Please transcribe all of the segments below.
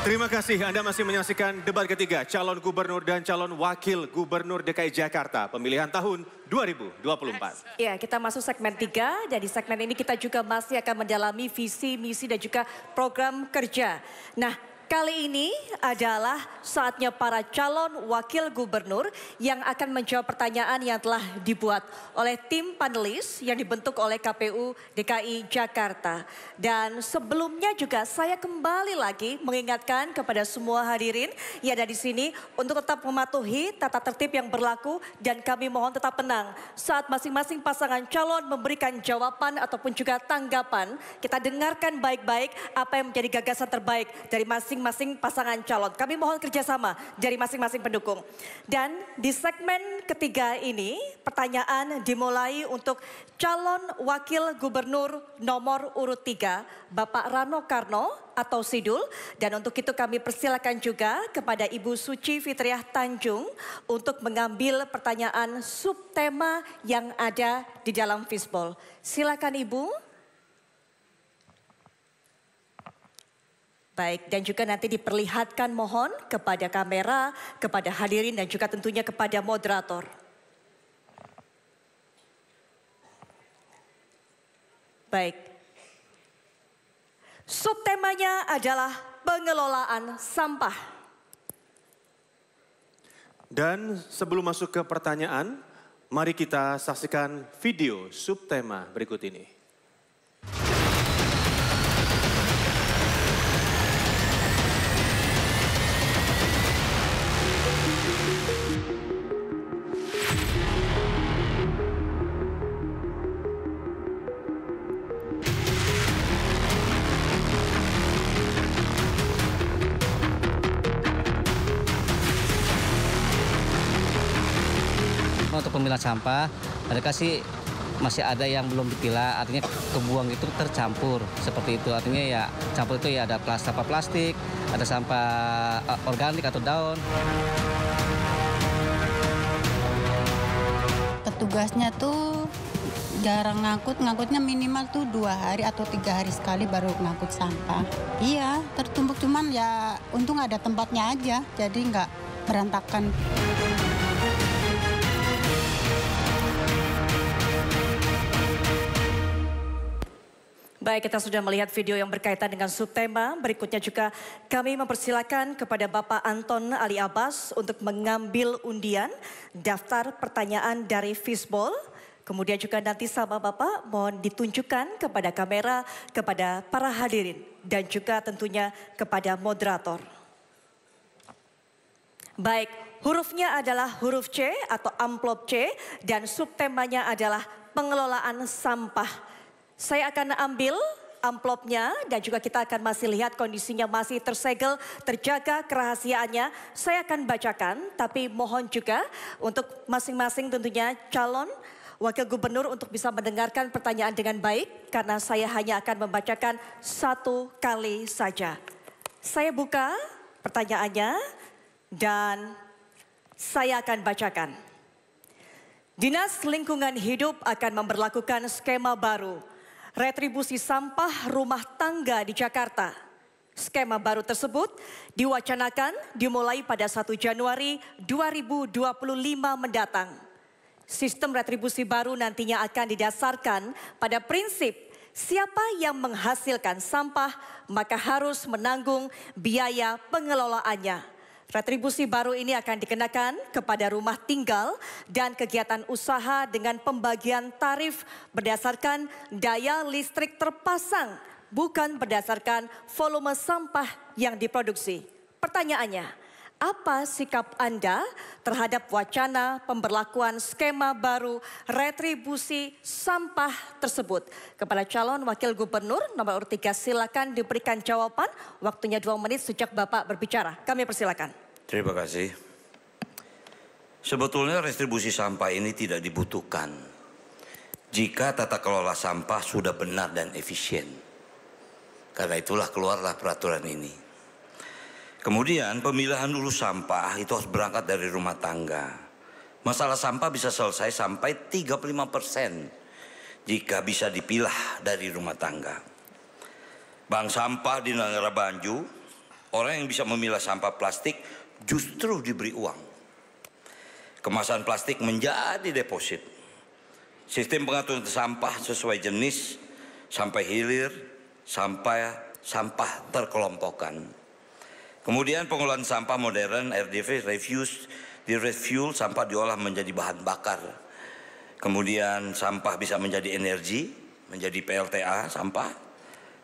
Terima kasih, Anda masih menyaksikan debat ketiga calon gubernur dan calon wakil gubernur DKI Jakarta pemilihan tahun 2024. Ya, kita masuk segmen 3 dan di segmen ini kita juga masih akan mendalami visi, misi dan juga program kerja. Nah, kali ini adalah saatnya para calon wakil gubernur yang akan menjawab pertanyaan yang telah dibuat oleh tim panelis yang dibentuk oleh KPU DKI Jakarta. Dan sebelumnya juga saya kembali lagi mengingatkan kepada semua hadirin yang ada di sini untuk tetap mematuhi tata tertib yang berlaku dan kami mohon tetap tenang saat masing-masing pasangan calon memberikan jawaban ataupun juga tanggapan. Kita dengarkan baik-baik apa yang menjadi gagasan terbaik dari masing-masing pasangan calon. Kami mohon kerjasama dari masing-masing pendukung. Dan di segmen ketiga ini pertanyaan dimulai untuk calon wakil gubernur nomor urut 3 Bapak Rano Karno atau Sidul. Dan untuk itu kami persilakan juga kepada Ibu Suci Fitriah Tanjung untuk mengambil pertanyaan subtema yang ada di dalam fishbowl. Silakan Ibu. Baik, dan juga nanti diperlihatkan mohon kepada kamera, kepada hadirin dan juga tentunya kepada moderator. Baik. Subtemanya adalah pengelolaan sampah. Dan sebelum masuk ke pertanyaan, mari kita saksikan video subtema berikut ini. Untuk pemilahan sampah, mereka sih masih ada yang belum dipilah, artinya kebuang itu tercampur seperti itu. Artinya ya campur itu ya ada sampah plastik, ada sampah organik atau daun. Petugasnya tuh jarang ngangkutnya minimal tuh 2 hari atau 3 hari sekali baru ngangkut sampah. Iya, tertumpuk cuman ya untung ada tempatnya aja, jadi nggak berantakan. Baik, kita sudah melihat video yang berkaitan dengan subtema. Berikutnya juga kami mempersilakan kepada Bapak Anton Ali Abbas untuk mengambil undian daftar pertanyaan dari fishbowl. Kemudian juga nanti sama Bapak mohon ditunjukkan kepada kamera, kepada para hadirin dan juga tentunya kepada moderator. Baik, hurufnya adalah huruf C atau amplop C dan subtemanya adalah pengelolaan sampah. Saya akan ambil amplopnya dan juga kita akan masih lihat kondisinya masih tersegel, terjaga kerahasiaannya. Saya akan bacakan tapi mohon juga untuk masing-masing tentunya calon wakil gubernur untuk bisa mendengarkan pertanyaan dengan baik. Karena saya hanya akan membacakan 1 kali saja. Saya buka pertanyaannya dan saya akan bacakan. Dinas Lingkungan Hidup akan memberlakukan skema baru retribusi sampah rumah tangga di Jakarta. Skema baru tersebut diwacanakan dimulai pada 1 Januari 2025 mendatang. Sistem retribusi baru nantinya akan didasarkan pada prinsip siapa yang menghasilkan sampah maka harus menanggung biaya pengelolaannya. Retribusi baru ini akan dikenakan kepada rumah tinggal dan kegiatan usaha dengan pembagian tarif berdasarkan daya listrik terpasang, bukan berdasarkan volume sampah yang diproduksi. Pertanyaannya, apa sikap Anda terhadap wacana pemberlakuan skema baru retribusi sampah tersebut? Kepada calon wakil gubernur nomor urut 3 silakan diberikan jawaban. Waktunya 2 menit sejak Bapak berbicara. Kami persilakan. Terima kasih. Sebetulnya retribusi sampah ini tidak dibutuhkan jika tata kelola sampah sudah benar dan efisien. Karena itulah keluarlah peraturan ini. Kemudian pemilahan dulu sampah itu harus berangkat dari rumah tangga. Masalah sampah bisa selesai sampai 35% jika bisa dipilah dari rumah tangga. Bank sampah di Nagara Banju Orang yang bisa memilah sampah plastik justru diberi uang. Kemasan plastik menjadi deposit. Sistem pengaturan sampah sesuai jenis sampai hilir, sampai sampah terkelompokkan. Kemudian pengolahan sampah modern, RDV, refuse, di refuel, sampah diolah menjadi bahan bakar. Kemudian sampah bisa menjadi energi, menjadi PLTA sampah.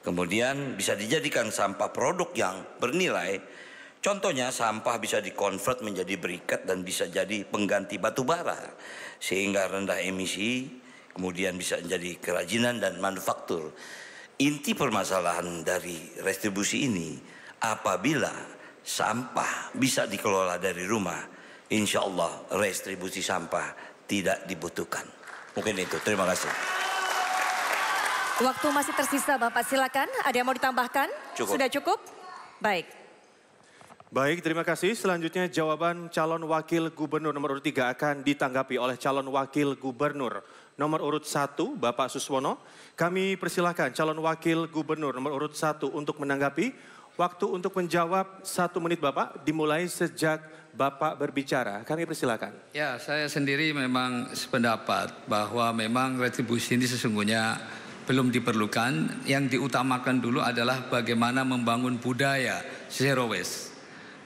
Kemudian bisa dijadikan sampah produk yang bernilai. Contohnya sampah bisa dikonvert menjadi briket dan bisa jadi pengganti batu bara sehingga rendah emisi. Kemudian bisa menjadi kerajinan dan manufaktur. Inti permasalahan dari restribusi ini, apabila sampah bisa dikelola dari rumah, insya Allah restribusi sampah tidak dibutuhkan. Mungkin itu, terima kasih. Waktu masih tersisa Bapak, silakan. Ada yang mau ditambahkan? Cukup. Sudah cukup? Baik. Baik, terima kasih. Selanjutnya jawaban calon wakil gubernur nomor urut 3 akan ditanggapi oleh calon wakil gubernur nomor urut 1, Bapak Suswono. Kami persilahkan calon wakil gubernur nomor urut 1 untuk menanggapi. Waktu untuk menjawab 1 menit Bapak, dimulai sejak Bapak berbicara. Kami persilahkan. Ya, saya sendiri memang sependapat bahwa memang retribusi ini sesungguhnya belum diperlukan. Yang diutamakan dulu adalah bagaimana membangun budaya zero waste.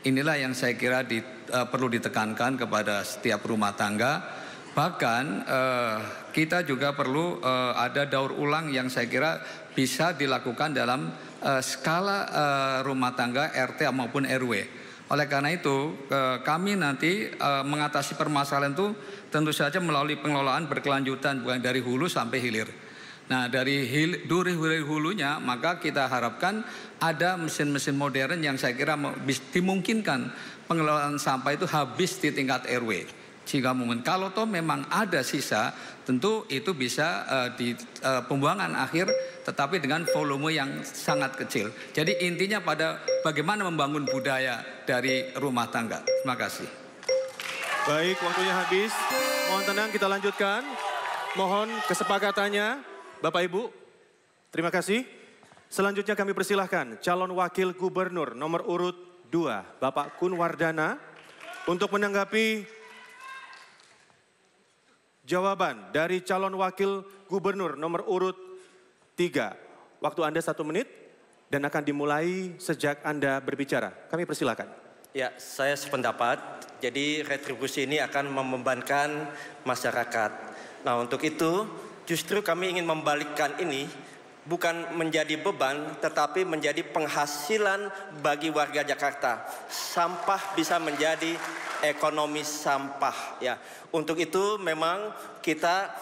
Inilah yang saya kira perlu ditekankan kepada setiap rumah tangga. Bahkan kita juga perlu ada daur ulang yang saya kira bisa dilakukan dalam skala rumah tangga RT maupun RW. Oleh karena itu kami nanti mengatasi permasalahan itu tentu saja melalui pengelolaan berkelanjutan bukan dari hulu sampai hilir. Nah dari hulunya maka kita harapkan ada mesin-mesin modern yang saya kira dimungkinkan pengelolaan sampah itu habis di tingkat RW. Jika mungkin kalau toh memang ada sisa, tentu itu bisa di pembuangan akhir, tetapi dengan volume yang sangat kecil. Jadi intinya pada bagaimana membangun budaya dari rumah tangga. Terima kasih. Baik, waktunya habis. Mohon tenang, kita lanjutkan. Mohon kesepakatannya, Bapak Ibu. Terima kasih. Selanjutnya kami persilahkan calon wakil gubernur nomor urut 2, Bapak Kun Wardana, untuk menanggapi jawaban dari calon wakil gubernur nomor urut 3. Waktu Anda 1 menit dan akan dimulai sejak Anda berbicara. Kami persilahkan. Ya, saya sependapat. Jadi retribusi ini akan membebankan masyarakat. Nah, untuk itu justru kami ingin membalikkan ini bukan menjadi beban tetapi menjadi penghasilan bagi warga Jakarta. Sampah bisa menjadi ekonomi sampah ya. Untuk itu memang kita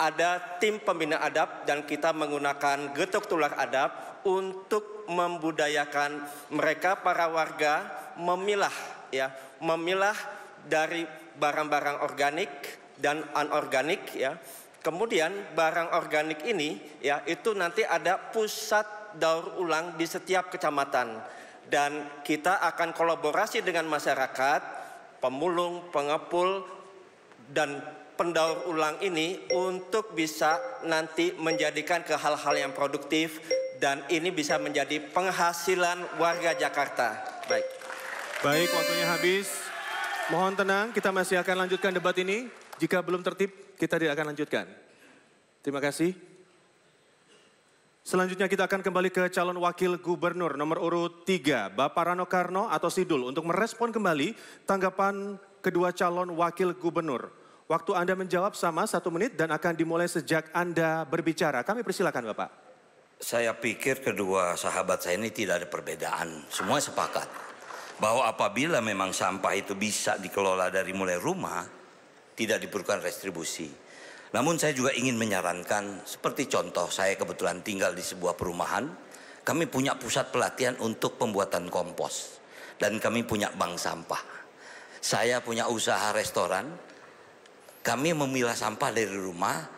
ada tim pembina adab dan kita menggunakan getok tular adab untuk membudayakan mereka para warga memilah dari barang-barang organik dan anorganik ya. Kemudian barang organik ini ya itu nanti ada pusat daur ulang di setiap kecamatan dan kita akan kolaborasi dengan masyarakat, pemulung, pengepul dan pendaur ulang ini untuk bisa nanti menjadikan ke hal-hal yang produktif dan ini bisa menjadi penghasilan warga Jakarta. Baik, waktunya habis. Mohon tenang, kita masih akan lanjutkan debat ini. Jika belum tertib, kita tidak akan lanjutkan. Terima kasih. Selanjutnya kita akan kembali ke calon wakil gubernur nomor urut 3, Bapak Rano Karno atau Sidul, untuk merespon kembali tanggapan kedua calon wakil gubernur. Waktu Anda menjawab sama 1 menit dan akan dimulai sejak Anda berbicara. Kami persilakan Bapak. Saya pikir kedua sahabat saya ini tidak ada perbedaan. Semua sepakat bahwa apabila memang sampah itu bisa dikelola dari mulai rumah, tidak diperlukan restribusi. Namun saya juga ingin menyarankan, seperti contoh saya kebetulan tinggal di sebuah perumahan, kami punya pusat pelatihan untuk pembuatan kompos. Dan kami punya bank sampah. Saya punya usaha restoran, kami memilah sampah dari rumah,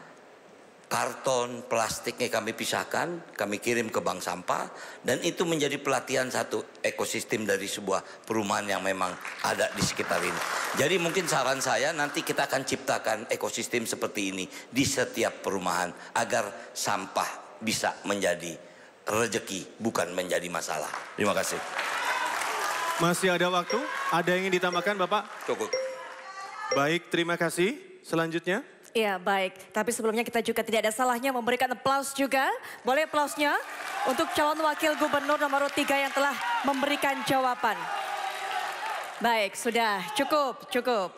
karton, plastiknya kami pisahkan, kami kirim ke bank sampah, dan itu menjadi pelatihan satu ekosistem dari sebuah perumahan yang memang ada di sekitar ini. Jadi mungkin saran saya nanti kita akan ciptakan ekosistem seperti ini di setiap perumahan agar sampah bisa menjadi rezeki bukan menjadi masalah. Terima kasih. Masih ada waktu? Ada yang ingin ditambahkan Bapak? Cukup. Baik, terima kasih. Selanjutnya. Ya baik, tapi sebelumnya kita juga tidak ada salahnya memberikan aplaus juga. Boleh aplausnya untuk calon wakil gubernur nomor 3 yang telah memberikan jawaban. Baik, sudah cukup.